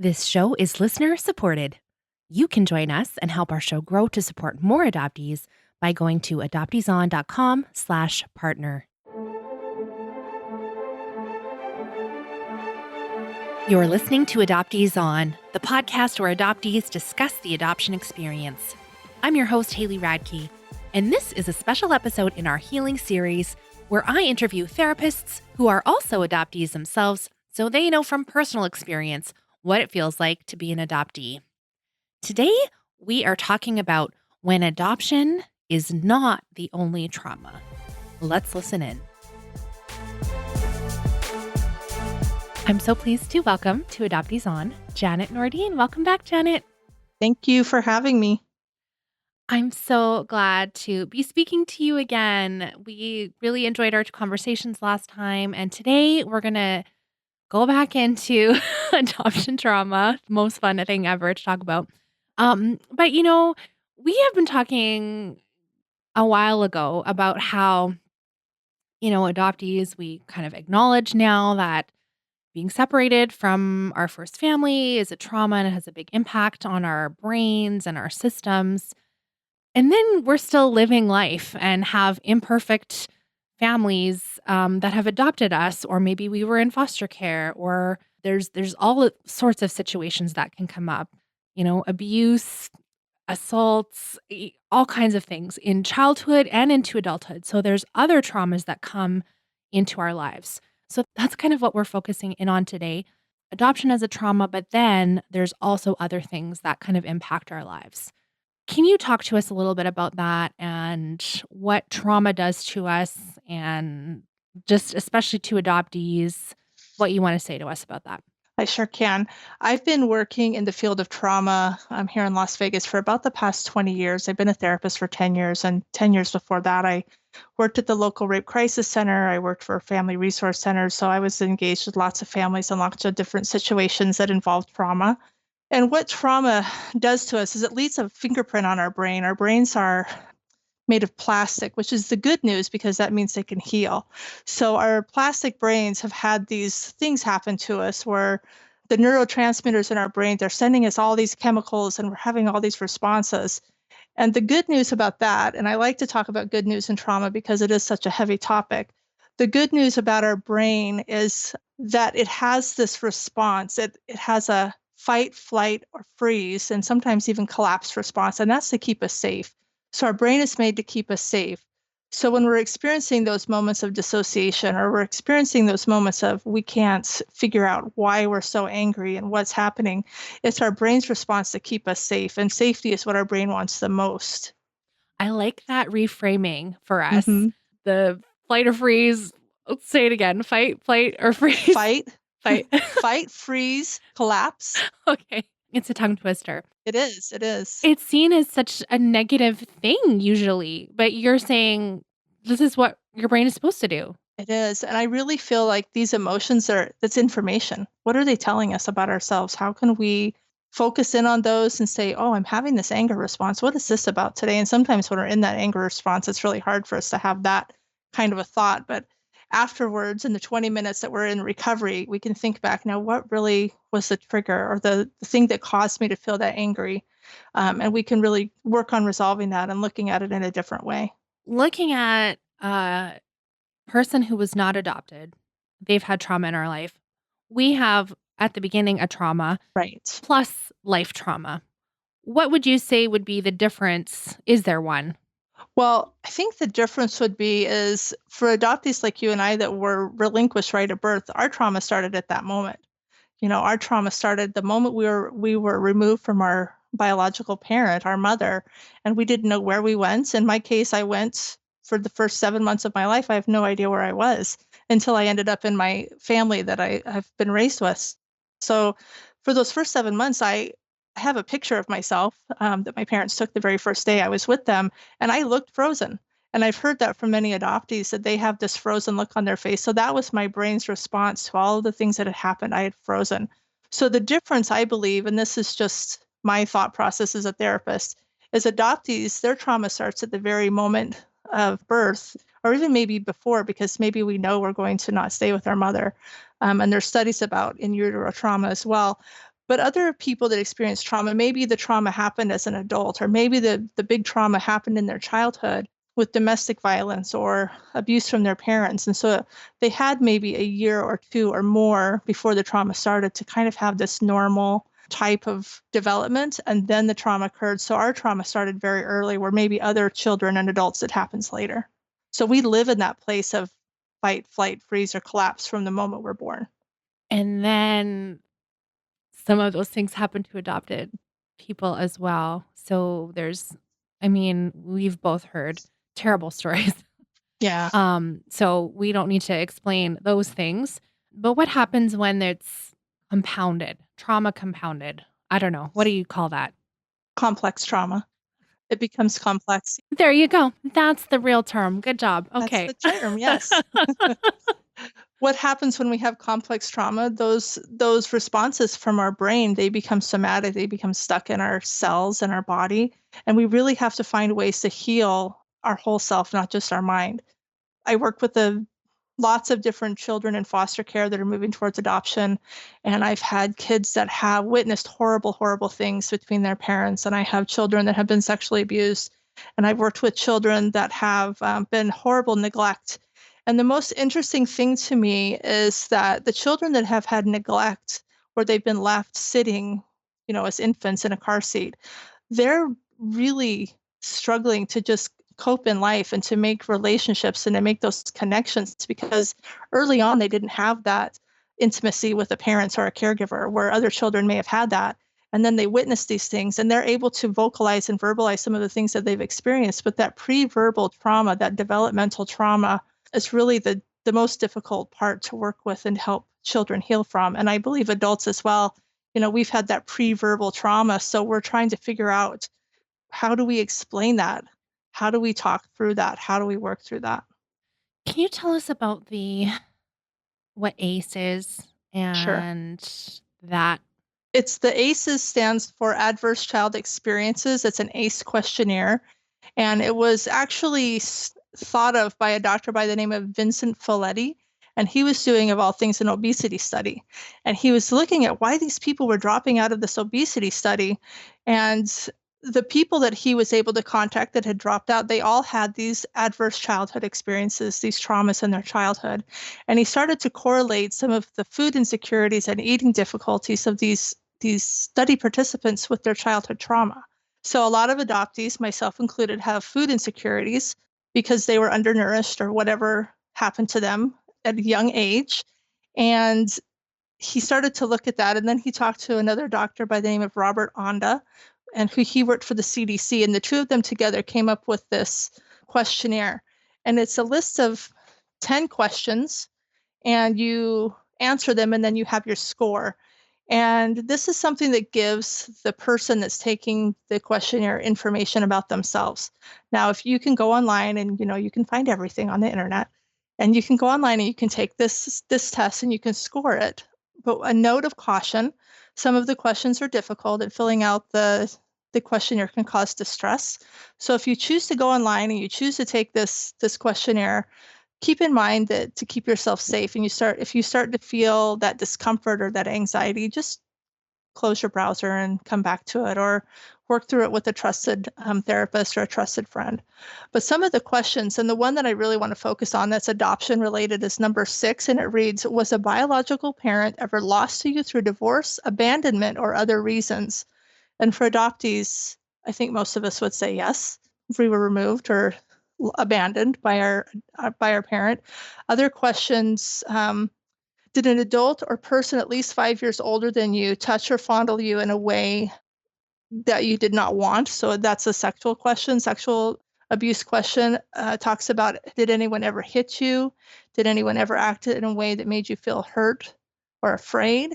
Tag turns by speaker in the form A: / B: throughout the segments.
A: This show is listener supported. You can join us and help our show grow to support more adoptees by going to adopteeson.com/partner. You're listening to Adoptees On, the podcast where adoptees discuss the adoption experience. I'm your host, Haley Radke, and this is a special episode in our Healing series where I interview therapists who are also adoptees themselves so they know from personal experience what it feels like to be an adoptee. Today, we are talking about when adoption is not the only trauma. Let's listen in. I'm so pleased to welcome to Adoptees On, Janet Nordine. Welcome back, Janet.
B: Thank you for having me.
A: I'm so glad to be speaking to you again. We really enjoyed our conversations last time, and today we're going to go back into adoption trauma, the most fun thing ever to talk about. But we have been talking a while ago about how, adoptees, we kind of acknowledge now that being separated from our first family is a trauma and it has a big impact on our brains and our systems. And then we're still living life and have imperfect families that have adopted us, or maybe we were in foster care, or there's all sorts of situations that can come up, abuse, assaults, all kinds of things in childhood and into adulthood. So there's other traumas that come into our lives. So that's kind of what we're focusing in on today. Adoption as a trauma, but then there's also other things that kind of impact our lives. Can you talk to us a little bit about that and what trauma does to us, and just especially to adoptees, what you want to say to us about that?
B: I sure can. I've been working in the field of trauma here in Las Vegas for about the past 20 years. I've been a therapist for 10 years, and 10 years before that, I worked at the local rape crisis center. I worked for a family resource center, so I was engaged with lots of families and lots of different situations that involved trauma. And what trauma does to us is it leaves a fingerprint on our brain. Our brains are made of plastic, which is the good news because that means they can heal. So our plastic brains have had these things happen to us where the neurotransmitters in our brain, they're sending us all these chemicals and we're having all these responses. And the good news about that, and I like to talk about good news and trauma because it is such a heavy topic. The good news about our brain is that it has this response. It has a fight, flight, or freeze, and sometimes even collapse response, and that's to keep us safe. So our brain is made to keep us safe. So when we're experiencing those moments of dissociation, or we're experiencing those moments of we can't figure out why we're so angry and what's happening, it's our brain's response to keep us safe. And safety is what our brain wants the most.
A: I like that reframing for us.
B: Mm-hmm.
A: The fight or freeze. Let's say it again. Fight, flight, or freeze.
B: Fight. Fight, freeze, collapse.
A: Okay. It's a tongue twister.
B: It is. It is.
A: It's seen as such a negative thing usually, but you're saying this is what your brain is supposed to do.
B: It is. And I really feel like these emotions that's information. What are they telling us about ourselves? How can we focus in on those and say, oh, I'm having this anger response. What is this about today? And sometimes when we're in that anger response, it's really hard for us to have that kind of a thought. But afterwards, in the 20 minutes that we're in recovery, we can think back now, what really was the trigger or the thing that caused me to feel that angry? And we can really work on resolving that and looking at it in a different way.
A: Looking at a person who was not adopted, they've had trauma in our life. We have, at the beginning, a trauma.
B: Right.
A: Plus life trauma. What would you say would be the difference? Is there one?
B: Well, I think the difference would be is for adoptees like you and I that were relinquished right at birth, our trauma started at that moment. Our trauma started the moment we were removed from our biological parent, our mother, and we didn't know where we went. In my case, I went for the first 7 months of my life. I have no idea where I was until I ended up in my family that I have been raised with. So for those first 7 months, I have a picture of myself that my parents took the very first day I was with them, and I looked frozen. And I've heard that from many adoptees that they have this frozen look on their face. So that was my brain's response to all of the things that had happened. I had frozen. So the difference, I believe, and this is just my thought process as a therapist, is adoptees, their trauma starts at the very moment of birth, or even maybe before, because maybe we know we're going to not stay with our mother. And there's studies about in utero trauma as well. But other people that experience trauma, maybe the trauma happened as an adult, or maybe the big trauma happened in their childhood with domestic violence or abuse from their parents. And so they had maybe a year or two or more before the trauma started to kind of have this normal type of development. And then the trauma occurred. So our trauma started very early, where maybe other children and adults, it happens later. So we live in that place of fight, flight, freeze, or collapse from the moment we're born.
A: And then some of those things happen to adopted people as well. So I mean, we've both heard terrible stories.
B: Yeah.
A: So we don't need to explain those things. But what happens when it's compounded, trauma compounded? I don't know. What do you call that?
B: Complex trauma. It becomes complex.
A: There you go. That's the real term. Good job.
B: That's
A: Okay.
B: the term, yes. What happens when we have complex trauma? Those responses from our brain, they become somatic, they become stuck in our cells and our body. And we really have to find ways to heal our whole self, not just our mind. I work with lots of different children in foster care that are moving towards adoption. And I've had kids that have witnessed horrible, horrible things between their parents. And I have children that have been sexually abused. And I've worked with children that have been horrible neglect. And the most interesting thing to me is that the children that have had neglect, where they've been left sitting, as infants in a car seat, they're really struggling to just cope in life and to make relationships and to make those connections, because early on they didn't have that intimacy with a parent or a caregiver, where other children may have had that. And then they witness these things and they're able to vocalize and verbalize some of the things that they've experienced. But that pre-verbal trauma, that developmental trauma, is really the most difficult part to work with and help children heal from. And I believe adults as well, we've had that pre-verbal trauma. So we're trying to figure out, how do we explain that? How do we talk through that? How do we work through that?
A: Can you tell us about what ACE is
B: Sure.
A: and that?
B: It's the ACEs, stands for Adverse Child Experiences. It's an ACE questionnaire. And it was actually thought of by a doctor by the name of Vincent Folletti. And he was doing, of all things, an obesity study. And he was looking at why these people were dropping out of this obesity study. And the people that he was able to contact that had dropped out, they all had these adverse childhood experiences, these traumas in their childhood. And he started to correlate some of the food insecurities and eating difficulties of these study participants with their childhood trauma. So a lot of adoptees, myself included, have food insecurities because they were undernourished or whatever happened to them at a young age. And he started to look at that. And then he talked to another doctor by the name of Robert Onda, and he worked for the CDC. And the two of them together came up with this questionnaire. And it's a list of 10 questions, and you answer them, and then you have your score. And this is something that gives the person that's taking the questionnaire information about themselves. Now, if you can go online and you can find everything on the internet, and you can go online and you can take this test and you can score it. But a note of caution: some of the questions are difficult, and filling out the questionnaire can cause distress. So if you choose to go online and you choose to take this questionnaire, keep in mind that to keep yourself safe, and if you start to feel that discomfort or that anxiety, just close your browser and come back to it, or work through it with a trusted therapist or a trusted friend. But some of the questions, and the one that I really want to focus on that's adoption related, is number 6, and it reads: was a biological parent ever lost to you through divorce, abandonment, or other reasons? And for adoptees, I think most of us would say yes, if we were removed or abandoned by our parent. Other questions: did an adult or person at least 5 years older than you touch or fondle you in a way that you did not want? So that's a sexual question. Sexual abuse question talks about, did anyone ever hit you? Did anyone ever act in a way that made you feel hurt or afraid?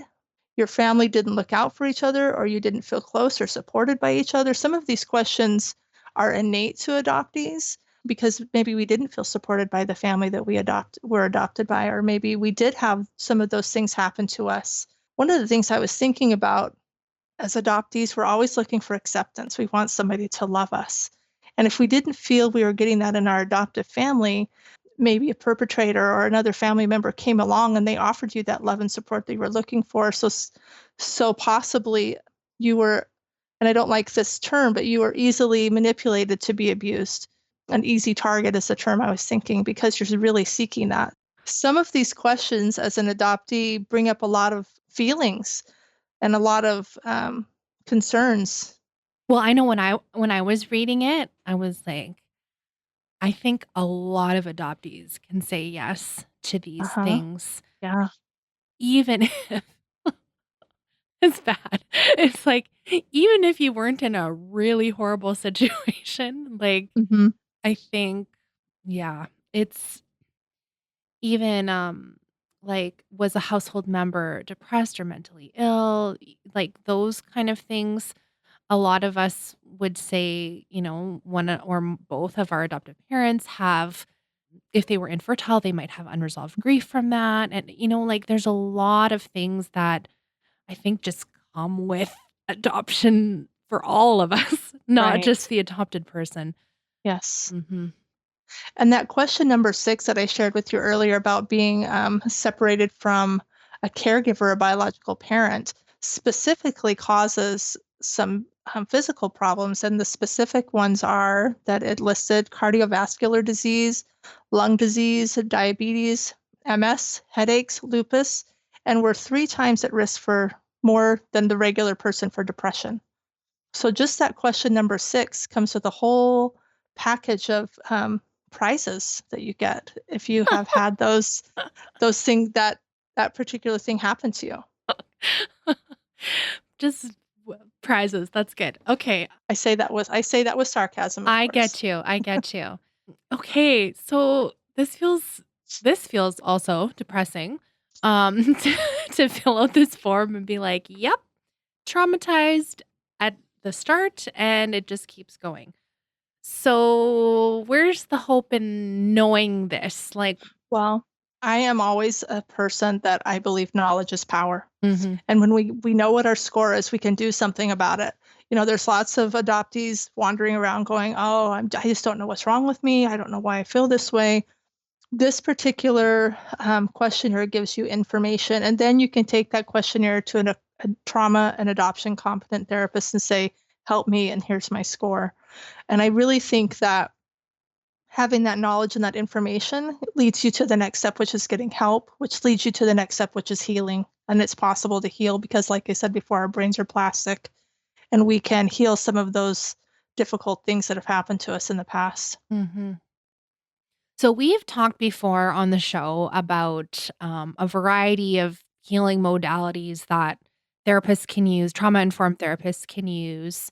B: Your family didn't look out for each other, or you didn't feel close or supported by each other. Some of these questions are innate to adoptees, because maybe we didn't feel supported by the family that were adopted by, or maybe we did have some of those things happen to us. One of the things I was thinking about, as adoptees, we're always looking for acceptance. We want somebody to love us. And if we didn't feel we were getting that in our adoptive family, maybe a perpetrator or another family member came along and they offered you that love and support that you were looking for. So possibly you were, and I don't like this term, but you were easily manipulated to be abused. An easy target is the term I was thinking, because you're really seeking that. Some of these questions as an adoptee bring up a lot of feelings and a lot of concerns.
A: Well, I know when I was reading it, I was like, I think a lot of adoptees can say yes to these
B: Uh-huh.
A: things,
B: Yeah.
A: even if it's bad. It's like, even if you weren't in a really horrible situation, like,
B: Hmm.
A: I think, yeah, it's even, like, was a household member depressed or mentally ill, like, those kind of things. A lot of us would say, one or both of our adoptive parents have, if they were infertile, they might have unresolved grief from that. And, like, there's a lot of things that I think just come with adoption for all of us, not just
B: Right.
A: the adopted person.
B: Yes.
A: Mhm.
B: And that question number 6 that I shared with you earlier about being separated from a caregiver, a biological parent, specifically causes some physical problems. And the specific ones are that it listed cardiovascular disease, lung disease, diabetes, MS, headaches, lupus, and we're 3 times at risk for more than the regular person for depression. So just that question number 6 comes with a whole package of prizes that you get if you have had those things, that particular thing happen to you.
A: Just prizes. That's good. Okay.
B: I say that with sarcasm, of
A: I
B: course.
A: get you. I get you. Okay. So this feels also depressing. To fill out this form and be like, yep, traumatized at the start, and it just keeps going. So, where's the hope in knowing this? Like,
B: Well, I am always a person that I believe knowledge is power.
A: mhm.
B: And when we know what our score is, we can do something about it. There's lots of adoptees wandering around going, "Oh, I just don't know what's wrong with me. I don't know why I feel this way." This particular questionnaire gives you information, and then you can take that questionnaire to a trauma and adoption competent therapist and say, "Help me, and here's my score." And I really think that having that knowledge and that information leads you to the next step, which is getting help, which leads you to the next step, which is healing. And it's possible to heal because, like I said before, our brains are plastic, and we can heal some of those difficult things that have happened to us in the past.
A: Mhm. So, we've talked before on the show about a variety of healing modalities that therapists can use, trauma informed therapists can use,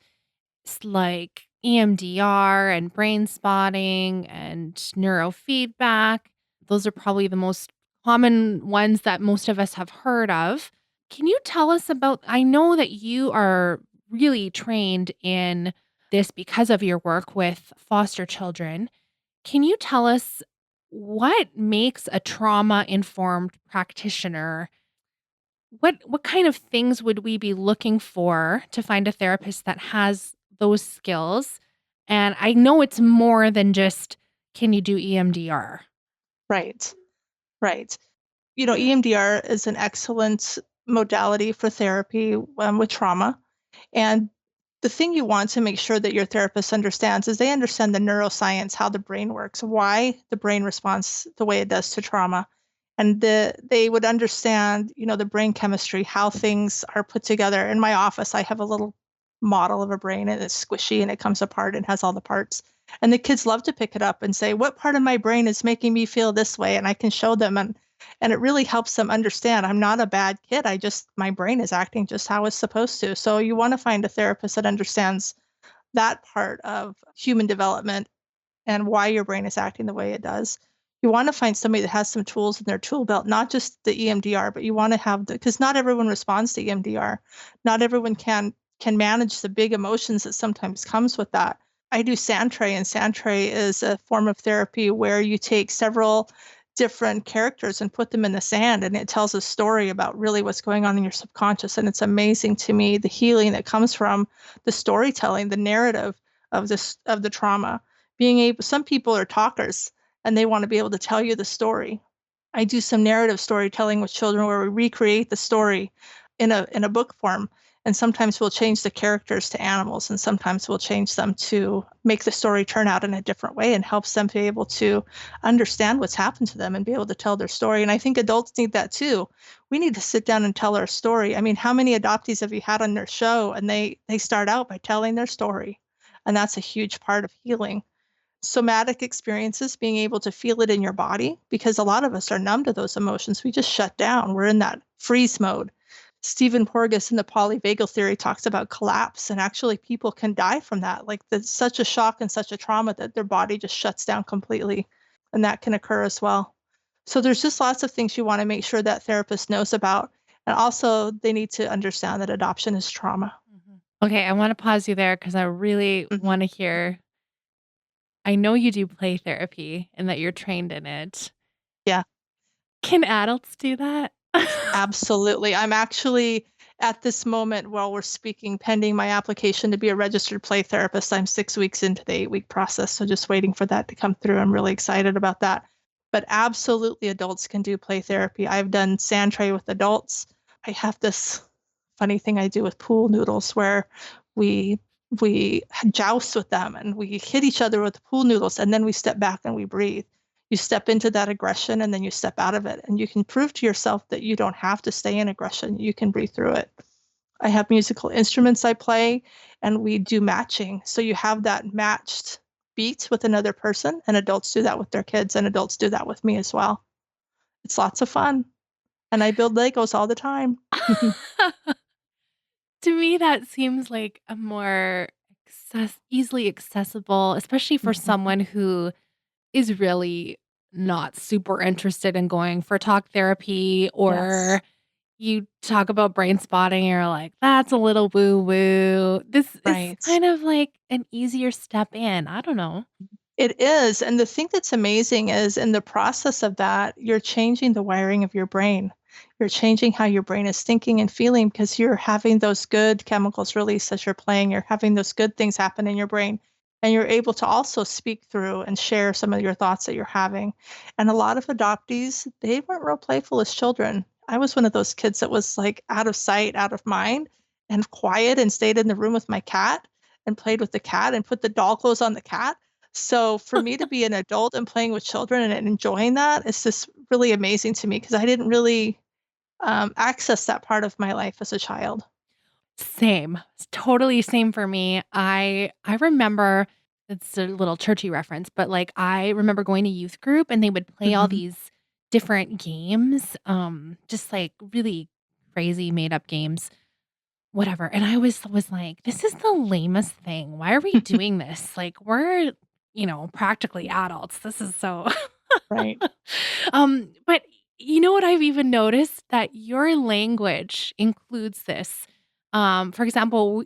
A: like EMDR and brain spotting and neurofeedback. Those are probably the most common ones that most of us have heard of. Can you tell us about? I know that you are really trained in this because of your work with foster children. Can you tell us what makes a trauma-informed practitioner? What kind of things would we be looking for to find a therapist that has those skills? And I know it's more than just, can you do EMDR?
B: Right, right. EMDR is an excellent modality for therapy with trauma. And the thing you want to make sure that your therapist understands is they understand the neuroscience, how the brain works, why the brain responds the way it does to trauma. And they would understand, the brain chemistry, how things are put together. In my office, I have a little model of a brain, and it's squishy and it comes apart and has all the parts. And the kids love to pick it up and say, "What part of my brain is making me feel this way?" And I can show them, and it really helps them understand I'm not a bad kid. My brain is acting just how it's supposed to. So you want to find a therapist that understands that part of human development and why your brain is acting the way it does. You want to find somebody that has some tools in their tool belt, not just the EMDR, but you want to have because not everyone responds to EMDR. Not everyone can manage the big emotions that sometimes comes with that. I do Sandtray, and Sandtray is a form of therapy where you take several different characters and put them in the sand, and it tells a story about really what's going on in your subconscious. And it's amazing to me the healing that comes from the storytelling, the narrative of the trauma. Being able, some people are talkers, and they want to be able to tell you the story. I do some narrative storytelling with children where we recreate the story in a book form. And sometimes we'll change the characters to animals, and sometimes we'll change them to make the story turn out in a different way and helps them be able to understand what's happened to them and be able to tell their story. And I think adults need that too. We need to sit down and tell our story. I mean, how many adoptees have you had on their show and they start out by telling their story? And that's a huge part of healing. Somatic experiences, being able to feel it in your body, because a lot of us are numb to those emotions. We just shut down. We're in that freeze mode. Stephen Porges in the polyvagal theory talks about collapse, and actually people can die from that. Like that's such a shock and such a trauma that their body just shuts down completely, and that can occur as well. So there's just lots of things you want to make sure that therapist knows about, and also they need to understand that adoption is trauma.
A: Mhm. Okay, I wanna pause you there because I really
B: Mhm.
A: wanna hear. I know you do play therapy and that you're trained in it.
B: Yeah.
A: Can adults do that?
B: Absolutely. I'm actually at this moment while we're speaking, pending my application to be a registered play therapist. I'm 6 weeks into the 8 week process, so just waiting for that to come through. I'm really excited about that. But absolutely, adults can do play therapy. I've done sand tray with adults. I have this funny thing I do with pool noodles where we we joust with them and we hit each other with the pool noodles, and then we step back and we breathe. You step into that aggression and then you step out of it, and you can prove to yourself that you don't have to stay in aggression. You can breathe through it. I have musical instruments I play, and we do matching, so you have that matched beat with another person, and adults do that with their kids, and adults do that with me as well. It's lots of fun, and I build Legos all the time.
A: To me, that seems like a more easily accessible, especially for
B: Mhm.
A: someone who is really not super interested in going for talk therapy,
B: Yes.
A: or you talk about brain spotting and you're like, "That's a little woo woo." This is
B: Right.
A: kind of like an easier step in. I don't know.
B: It is. And the thing that's amazing is in the process of that, you're changing the wiring of your brain. You're changing how your brain is thinking and feeling because you're having those good chemicals released as you're playing. You're having those good things happen in your brain. And you're able to also speak through and share some of your thoughts that you're having. And a lot of adoptees, they weren't real playful as children. I was one of those kids that was like out of sight, out of mind, and quiet and stayed in the room with my cat and played with the cat and put the doll clothes on the cat. So for me to be an adult and playing with children and enjoying that is just really amazing to me because I didn't really access that part of my life as a child.
A: Same. It's totally same for me. I remember, it's a little churchy reference, but, like, I remember going to youth group and they would play all
B: Hmm.
A: these different games, just, like, really crazy made up games, whatever, and I was like, "This is the lamest thing. Why are we doing this? Like, we're, practically adults. This is so."
B: Right.
A: But you know what I've even noticed? That your language includes this. For example,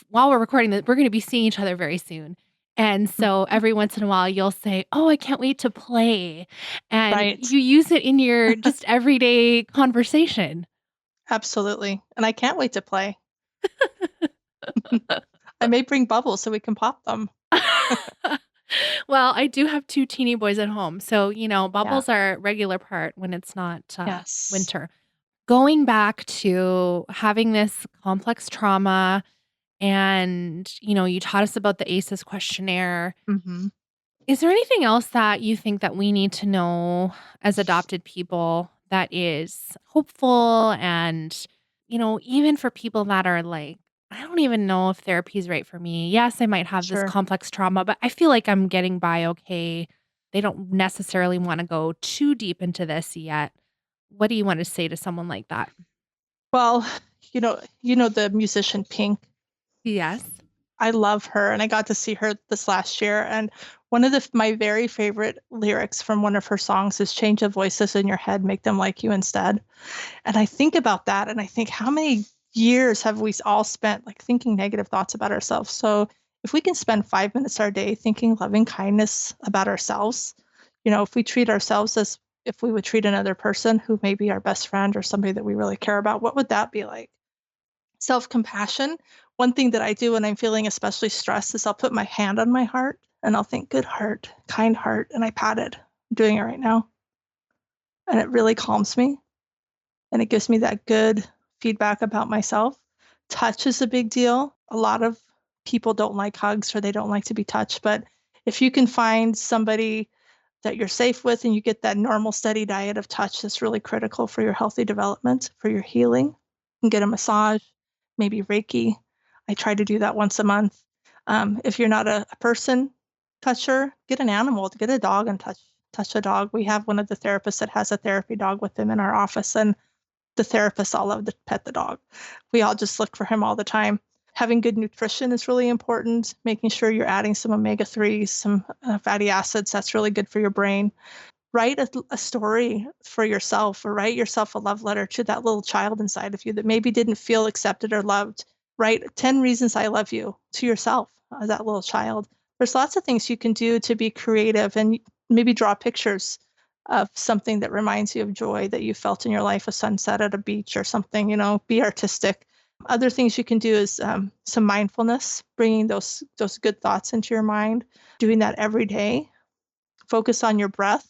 A: while we're recording this, we're gonna be seeing each other very soon. And so
B: Mhm.
A: every once in a while, you'll say, "Oh, I can't wait to play." And
B: Right.
A: you use it in your just everyday conversation.
B: Absolutely. And I can't wait to play. I may bring bubbles so we can pop them.
A: Well, I do have 2 teeny boys at home, so,
B: Yeah.
A: bubbles are a regular part when it's not,
B: Yes.
A: winter. Going back to having this complex trauma and, you taught us about the ACEs questionnaire.
B: Hmm.
A: Is there anything else that you think that we need to know as adopted people that is hopeful and, even for people that are like, I don't even know if therapy is right for me. Yes, I might have this
B: Sure.
A: complex trauma, but I feel like I'm getting by okay. They don't necessarily want to go too deep into this yet. What do you want to say to someone like that?
B: Well, you know the musician Pink.
A: Yes.
B: I love her, and I got to see her this last year. And one of my very favorite lyrics from one of her songs is "Change the voices in your head, make them like you instead." And I think about that, and I think how many years have we all spent like thinking negative thoughts about ourselves? So if we can spend 5 minutes our day thinking loving kindness about ourselves, if we treat ourselves as if we would treat another person who may be our best friend or somebody that we really care about, what would that be like? Self-compassion. One thing that I do when I'm feeling especially stressed is I'll put my hand on my heart and I'll think, good heart, kind heart, and I pat it. I'm doing it right now. And it really calms me and it gives me that good feedback about myself. Touch is a big deal. A lot of people don't like hugs or they don't like to be touched, but if you can find somebody that you're safe with and you get that normal steady diet of touch, that's really critical for your healthy development, for your healing. You can get a massage, maybe Reiki. I try to do that once a month. If you're not a person toucher, get an animal, get a dog and touch a dog. We have one of the therapists that has a therapy dog with him in our office, and the therapists all love to pet the dog. We all just look for him all the time. Having good nutrition is really important, making sure you're adding some omega-3s, some fatty acids. That's really good for your brain. Write a story for yourself, or write yourself a love letter to that little child inside of you that maybe didn't feel accepted or loved. Write 10 reasons I love you to yourself as that little child. There's lots of things you can do to be creative, and maybe draw pictures of something that reminds you of joy that you felt in your life, a sunset at a beach or something, be artistic. Other things you can do is some mindfulness, bringing those good thoughts into your mind, doing that every day. Focus on your breath.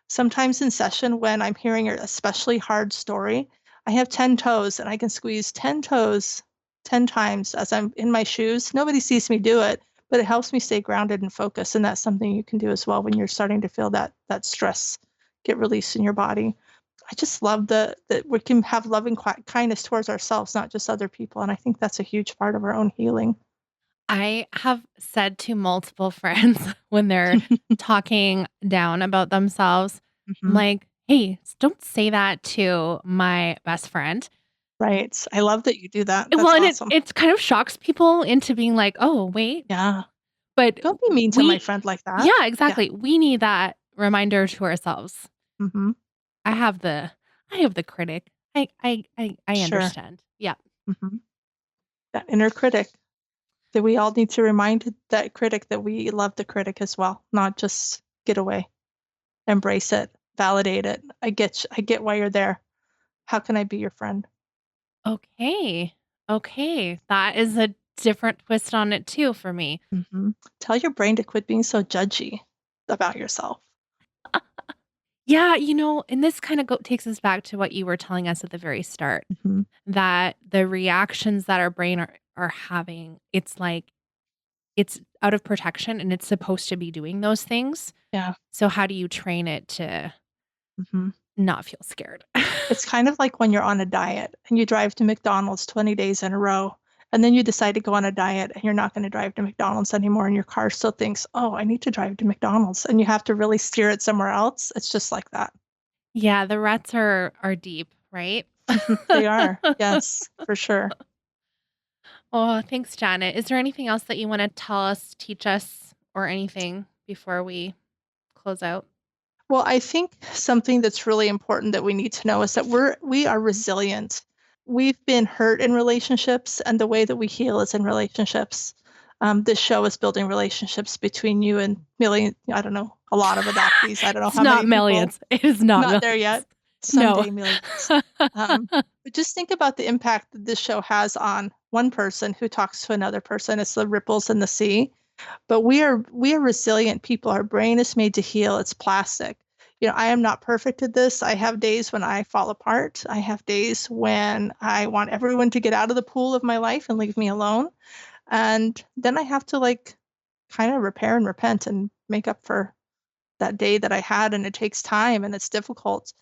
B: Sometimes in session, when I'm hearing an especially hard story, I have 10 toes and I can squeeze 10 toes 10 times as I'm in my shoes. Nobody sees me do it, but it helps me stay grounded and focused. And that's something you can do as well when you're starting to feel that stress get released in your body. I just love that we can have loving kindness towards ourselves, not just other people. And I think that's a huge part of our own healing.
A: I have said to multiple friends when they're talking down about themselves, I'm
B: Mhm.
A: like, "Hey, don't say that to my best friend."
B: Right. I love that you do that.
A: Well,
B: That's
A: and it
B: awesome.
A: it kind of shocks people into being like, "Oh, wait."
B: Yeah.
A: But
B: Don't be mean to my
A: we
B: friend like that.
A: Yeah,
B: Yeah.
A: exactly. We need that reminder to ourselves.
B: Hmm.
A: I have the I have the critic. I
B: Sure.
A: understand. Yeah.
B: Hmm. That inner critic, that we all need to remind that critic that we love the critic as well, not just get away, embrace it, validate it. I get why you're there. How can I be your friend?
A: Okay. Okay. That is a different twist on it too for me.
B: Hmm. Tell your brain to quit being so judgy about yourself.
A: Yeah, and this kind of takes us back to what you were telling us at the very start,
B: Hmm.
A: that the reactions that our brain are having, it's like it's out of protection and it's supposed to be doing those things.
B: Yeah.
A: So how do you train it to
B: Hmm.
A: not feel scared?
B: It's kind of like when you're on a diet and you drive to McDonald's 20 days in a row, and then you decide to go on a diet and you're not going to drive to McDonald's anymore, and your car still thinks, oh, I need to drive to McDonald's, and you have to really steer it somewhere else. It's just like that.
A: Yeah, the ruts are deep, right?
B: They are. Yes, for sure.
A: Oh, thanks, Janet. Is there anything else that you want to tell us, teach us, or anything before we close out?
B: Well, I think something that's really important that we need to know is that we are resilient. We've been hurt in relationships, and the way that we heal is in relationships. This show is building relationships between you and million, I don't know, a lot of adoptees. I don't know
A: It's
B: how
A: not
B: many people.
A: millions. It is not
B: Not there
A: millions.
B: yet.
A: No.
B: Someday millions. But just think about the impact that this show has on one person who talks to another person. It's the ripples in the sea. But we are resilient people. Our brain is made to heal. It's plastic. I am not perfect at this. I have days when I fall apart. I have days when I want everyone to get out of the pool of my life and leave me alone. And then I have to like kind of repair and repent and make up for that day that I had. And it takes time and it's difficult.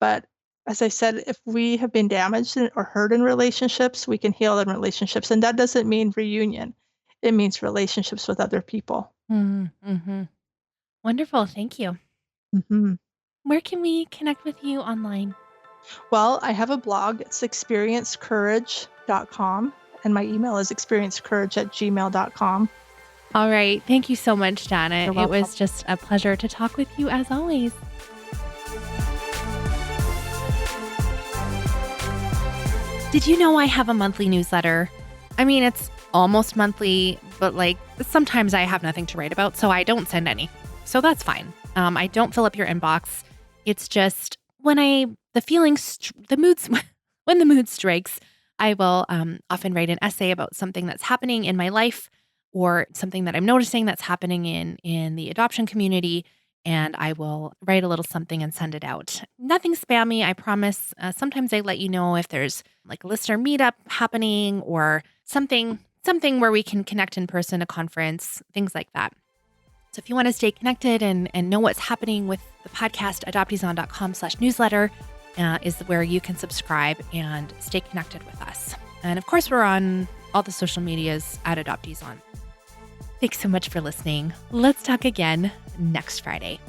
B: But as I said, if we have been damaged or hurt in relationships, we can heal in relationships. And that doesn't mean reunion. It means relationships with other people.
A: Mm-hmm. Wonderful. Thank you.
B: Hmm.
A: Where can we connect with you online?
B: Well, I have a blog. It's experiencecourage.com, and my email is experiencecourage@gmail.com.
A: All right. Thank you so much, Janet.
B: You're
A: It
B: welcome.
A: was just a pleasure to talk with you as always. Did you know I have a monthly newsletter? I mean, it's almost monthly, but sometimes I have nothing to write about, so I don't send any. So that's fine. I don't fill up your inbox. It's just when the feelings, the moods, when the mood strikes, I will often write an essay about something that's happening in my life or something that I'm noticing that's happening in the adoption community. and I will write a little something and send it out. Nothing spammy, I promise. Sometimes I let you know if there's like a listener meetup happening or something where we can connect in person, a conference, things like that. So if you want to stay connected and know what's happening with the podcast, adopteeson.com/newsletter is where you can subscribe and stay connected with us. And of course, we're on all the social medias at Adoptees On. Thanks so much for listening. Let's talk again next Friday.